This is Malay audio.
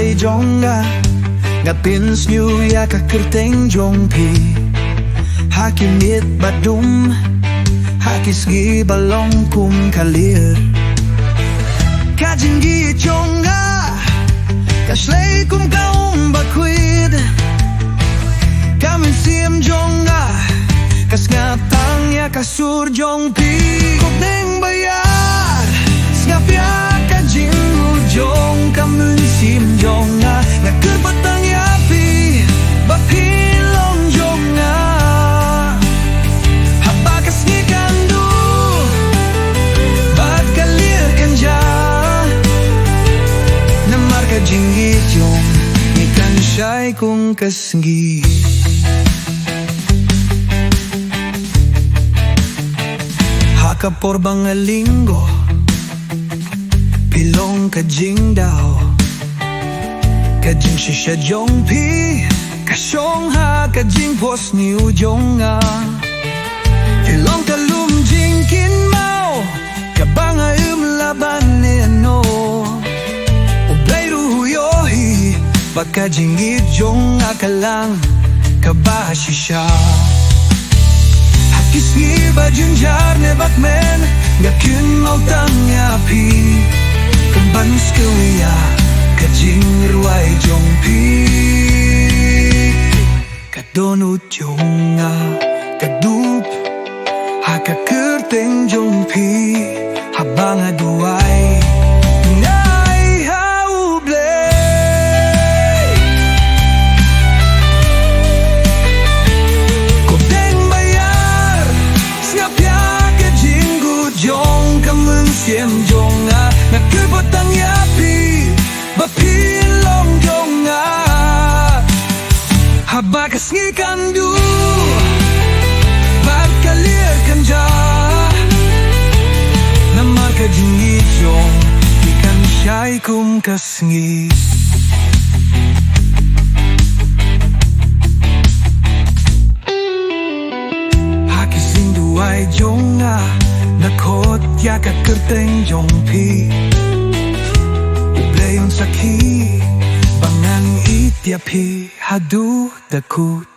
ruay jonga ngapins nyu ya ka kerteng jong pi hakimit badum hakis gi balong kum kalir kajingi jonga kaslay kum kaum bakwid kamin siem jonga kas ngatang ya kasur jong pi kopneng bayar ngapya kajingu jong kamin siem jonga nakerbatang ya pi bapilong jonga habakas ngikandu bat kalir kanja namar kajingi jong ikan syai kung kasngi kapor bangalinggo pilong kajing daw kajing shisha jong pi kasyong ha kajing pos ni ujong nga pilong talum jing kin mau kabanga laban ni ano ublay ruhuyohi bat kajing ijong akalang kabah shisha Kisni bajunjar ne bakmen gakin mau tangnya pi kemban skelia kajing ruai jong pi kadonut jonga kadup haka kerteng jong pi habang aduai nai hauble siem jonga nakebotang yapi bapilong jonga habakas ngikandu bat kalir kanja namar kajingi jong ikan syai kum kasngi hakising duai jonga nakot ya ka kerteng jong pi ubleyon saki bangang itya pi hadu dakut